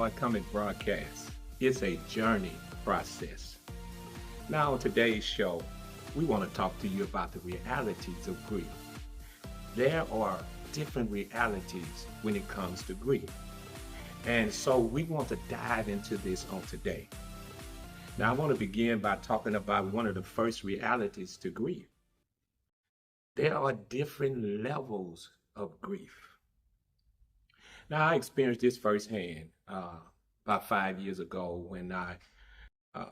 Joy Cometh broadcast. It's a journey process. Now on today's show, we want to talk to you about the realities of grief. There are different realities when it comes to grief. And so we want to dive into this on today. Now I want to begin by talking about one of the first realities to grief. There are different levels of grief. Now I experienced this firsthand about 5 years ago when I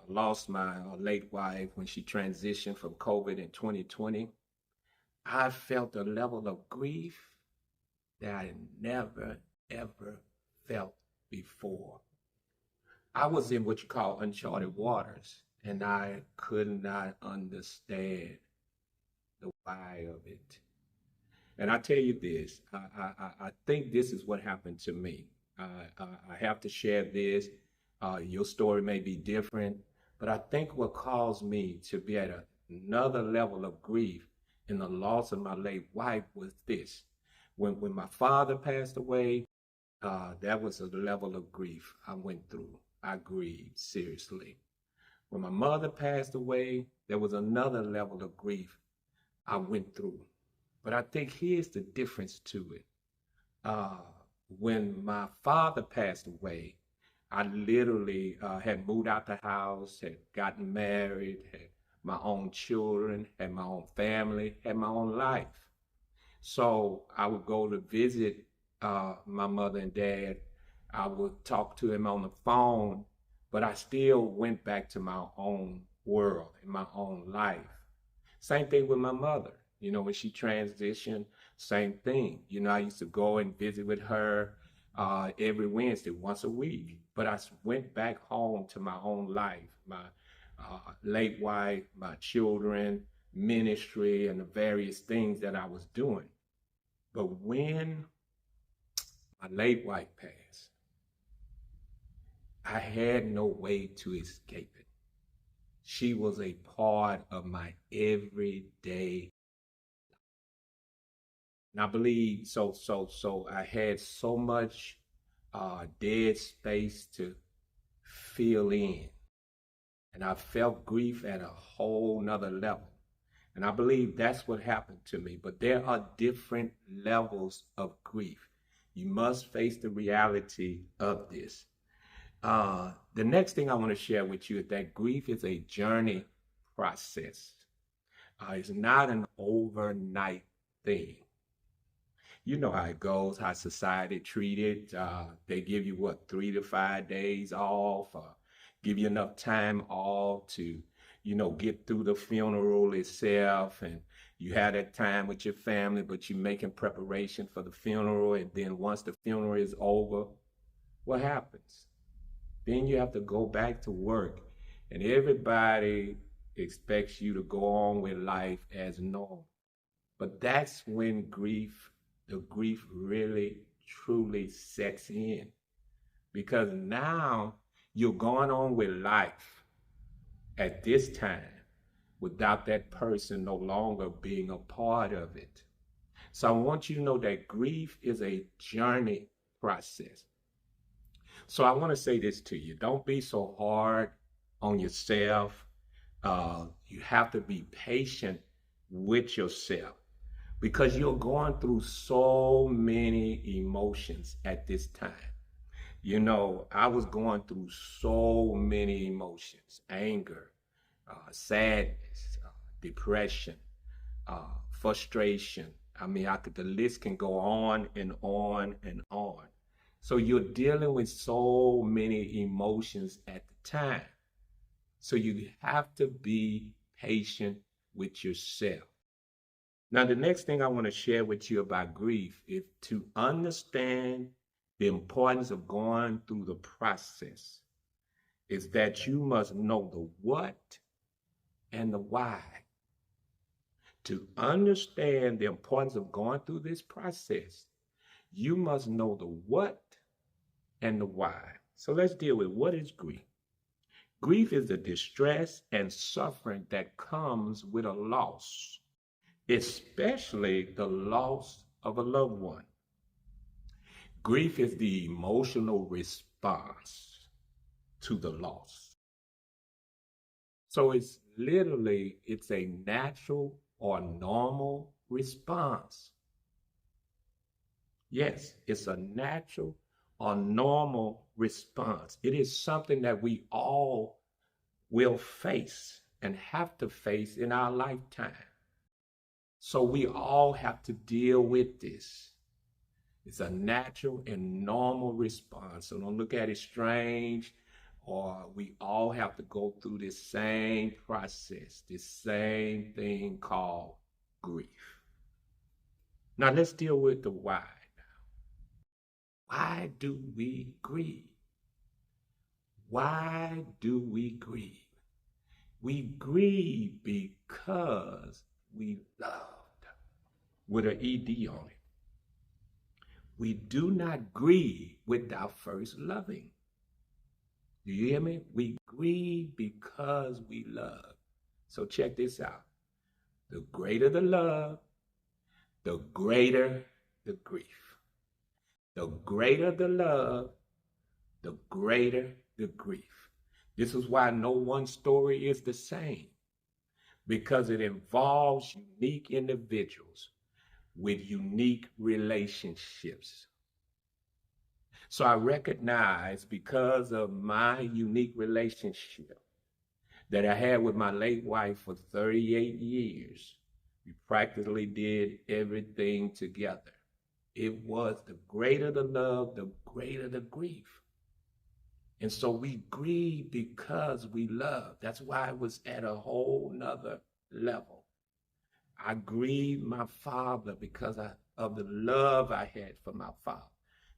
lost my late wife when she transitioned from COVID in 2020. I felt a level of grief that I never, ever felt before. I was in what you call uncharted waters, and I could not understand the why of it. And I tell you this, I think this is what happened to me. I have to share this. Your story may be different, but I think what caused me to be at another level of grief in the loss of my late wife was this. When my father passed away, that was a level of grief I went through. I grieved seriously. When my mother passed away, there was another level of grief I went through. But I think here's the difference to it. When my father passed away, I literally had moved out the house, had gotten married, had my own children, had my own family, had my own life. So I would go to visit my mother and dad. I would talk to him on the phone, but I still went back to my own world and my own life. Same thing with my mother. You know, when she transitioned, same thing. You know, I used to go and visit with her every Wednesday, once a week. But I went back home to my own life, my late wife, my children, ministry, and the various things that I was doing. But when my late wife passed, I had no way to escape it. She was a part of my everyday. And I believe so I had so much dead space to fill in. And I felt grief at a whole nother level. And I believe that's what happened to me. But there are different levels of grief. You must face the reality of this. The next thing I want to share with you is that grief is a journey process. It's not an overnight thing. You know how it goes, how society treats it. They give you, 3 to 5 days off, give you enough time off to, get through the funeral itself. And you have that time with your family, but you're making preparation for the funeral. And then once the funeral is over, what happens? Then you have to go back to work. And everybody expects you to go on with life as normal. But that's when the grief really, truly sets in. Because now you're going on with life at this time without that person no longer being a part of it. So I want you to know that grief is a journey process. So I want to say this to you. Don't be so hard on yourself. You have to be patient with yourself because you're going through so many emotions at this time. I was going through so many emotions: anger, sadness, depression, frustration. The list can go on and on and on. So you're dealing with so many emotions at the time. So you have to be patient with yourself. Now, the next thing I want to share with you about grief is to understand the importance of going through the process is that you must know the what and the why. To understand the importance of going through this process, you must know the what and the why. So let's deal with what is grief. Grief is the distress and suffering that comes with a loss, especially the loss of a loved one. Grief is the emotional response response to the loss. So it's a natural or normal response. Yes, it's a natural or normal response. It is something that we all will face and have to face in our lifetime. So we all have to deal with this. It's a natural and normal response. So don't look at it strange, or we all have to go through this same process, this same thing called grief. Now let's deal with the why now. Why do we grieve? Why do we grieve? We grieve because we loved, with an ED on it. We do not grieve without first loving. Do you hear me? We grieve because we love. So check this out. The greater the love, the greater the grief. The greater the love, the greater the grief. This is why no one story is the same, because it involves unique individuals with unique relationships. So I recognize, because of my unique relationship that I had with my late wife for 38 years, we practically did everything together. It was the greater the love, the greater the grief. And so we grieve because we love. That's why it was at a whole nother level. I grieved my father because of the love I had for my father.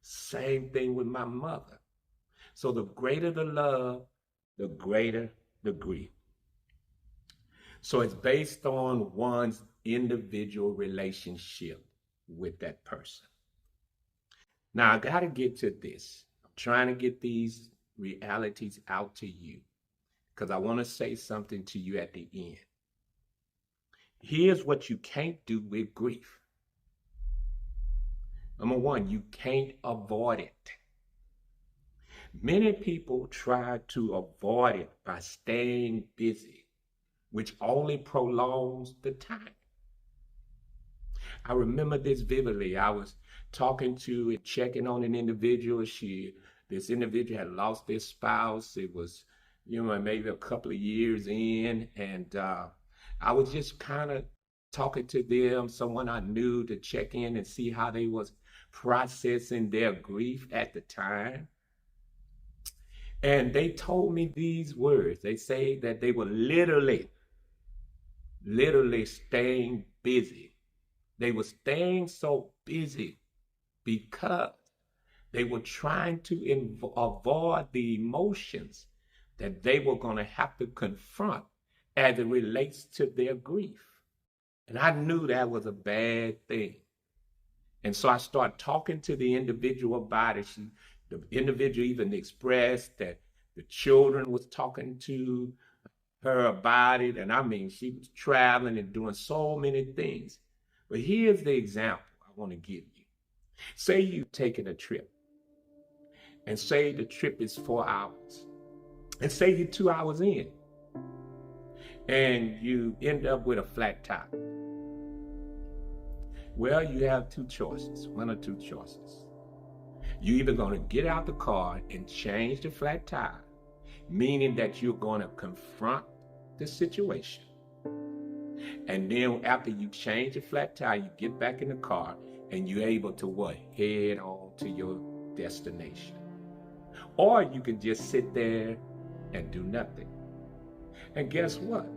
Same thing with my mother. So the greater the love, the greater the grief. So it's based on one's individual relationship with that person. Now I got to get to this. I'm trying to get these realities out to you because I want to say something to you at the end. Here's what you can't do with grief. Number one, you can't avoid it. Many people try to avoid it by staying busy, which only prolongs the time. I remember this vividly. I was talking to and checking on an individual. This individual had lost their spouse. It was, maybe a couple of years in, and I was just kind of talking to them, someone I knew, to check in and see how they was processing their grief at the time. And they told me these words. They say that they were literally staying busy. They were staying so busy because they were trying to avoid the emotions that they were going to have to confront as it relates to their grief. And I knew that was a bad thing. And so I started talking to the individual about it. The individual even expressed that the children was talking to her about it. And I mean, she was traveling and doing so many things. But here's the example I want to give you. Say you've taken a trip, and say the trip is 4 hours, and say you're 2 hours in, and you end up with a flat tire. Well, you have two choices, one or two choices. You're either going to get out the car and change the flat tire, meaning that you're going to confront the situation. And then after you change the flat tire, you get back in the car and you're able to what? Head on to your destination. Or you can just sit there and do nothing. And guess what?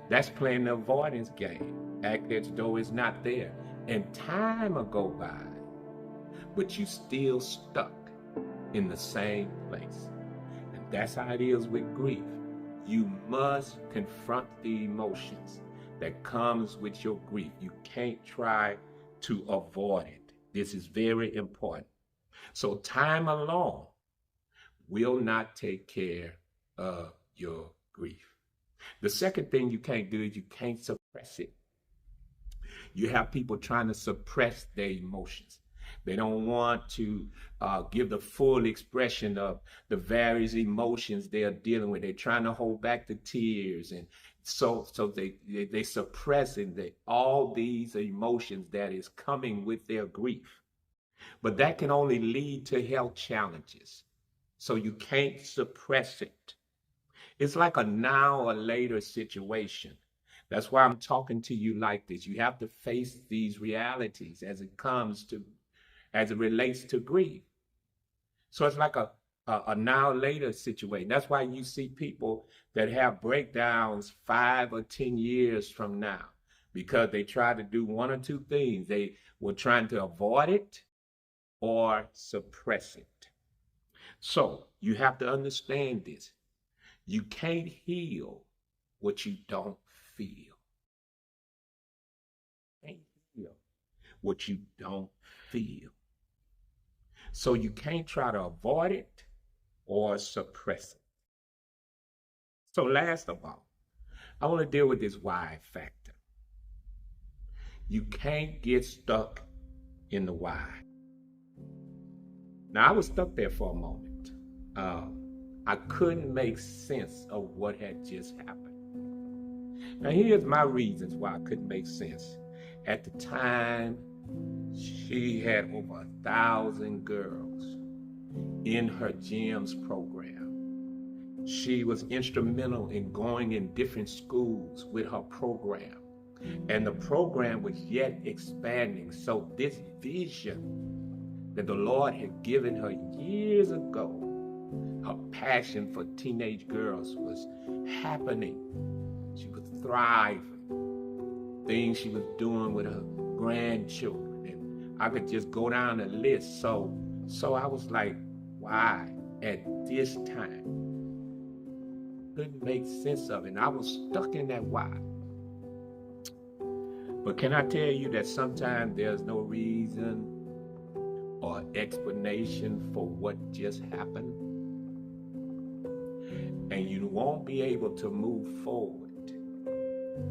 That's playing the avoidance game. Act as though it's not there. And time will go by, but you still stuck in the same place. And that's how it is with grief. You must confront the emotions that comes with your grief. You can't try to avoid it. This is very important. So time alone will not take care of your grief. The second thing you can't do is you can't suppress it. You have people trying to suppress their emotions. They don't want to give the full expression of the various emotions they are dealing with. They're trying to hold back the tears, and so they suppressing all these emotions that is coming with their grief. But that can only lead to health challenges. So you can't suppress it. It's like a now or later situation. That's why I'm talking to you like this. You have to face these realities as it relates to grief. So it's like a now later situation. That's why you see people that have breakdowns 5 or 10 years from now, because they try to do one or two things. They were trying to avoid it or suppress it. So you have to understand this. You can't heal what you don't feel. You can't heal what you don't feel. So you can't try to avoid it or suppress it. So last of all, I want to deal with this why factor. You can't get stuck in the why. Now, I was stuck there for a moment. I couldn't make sense of what had just happened. Now, here's my reasons why I couldn't make sense. At the time, she had over 1,000 girls in her GEMS program. She was instrumental in going in different schools with her program. And the program was yet expanding. So this vision that the Lord had given her years ago, her passion for teenage girls was happening. She was thriving. Things she was doing with her grandchildren. And I could just go down the list. So I was like, why at this time? Couldn't make sense of it. And I was stuck in that why. But can I tell you that sometimes there's no reason or explanation for what just happened? And you won't be able to move forward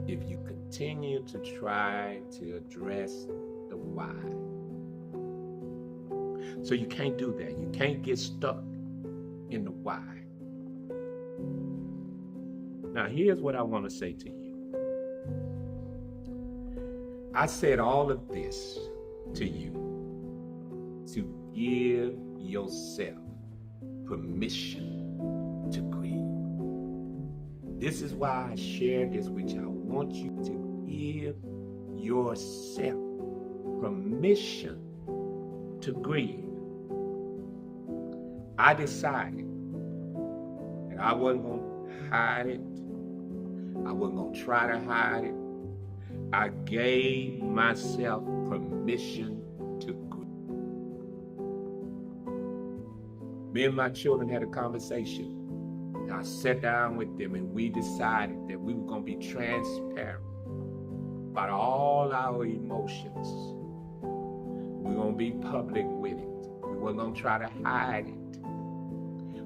if you continue to try to address the why. So you can't do that. You can't get stuck in the why. Now, here's what I want to say to you. I said all of this to you to give yourself permission to grieve. This is why I share this with you. I want you to give yourself permission to grieve. I decided that I wasn't going to hide it. I wasn't going to try to hide it. I gave myself permission to grieve. Me and my children had a conversation. I sat down with them and we decided that we were going to be transparent about all our emotions. We were going to be public with it. We weren't going to try to hide it.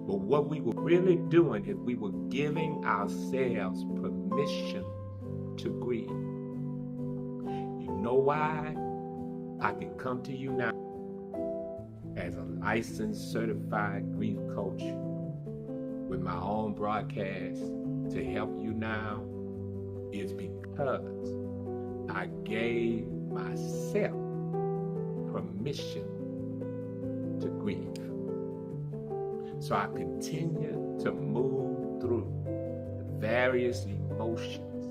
But what we were really doing is we were giving ourselves permission to grieve. You know why I can come to you now as a licensed certified grief coach with my own broadcast to help you now is because I gave myself permission to grieve. So I continue to move through the various emotions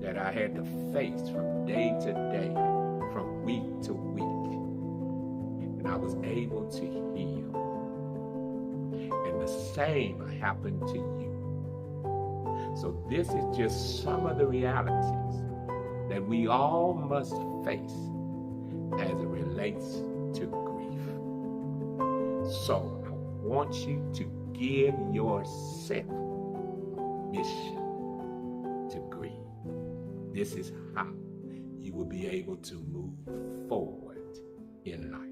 that I had to face from day to day, from week to week. And I was able to heal. And the same happened to you. So this is just some of the realities that we all must face as it relates to grief. So I want you to give yourself permission to grieve. This is how you will be able to move forward in life.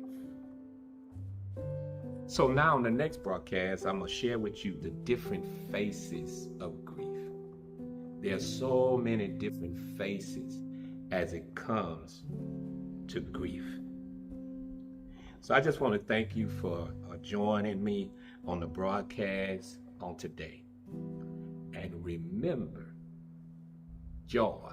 So now in the next broadcast, I'm going to share with you the different faces of grief. There are so many different faces as it comes to grief. So I just want to thank you for joining me on the broadcast on today. And remember, joy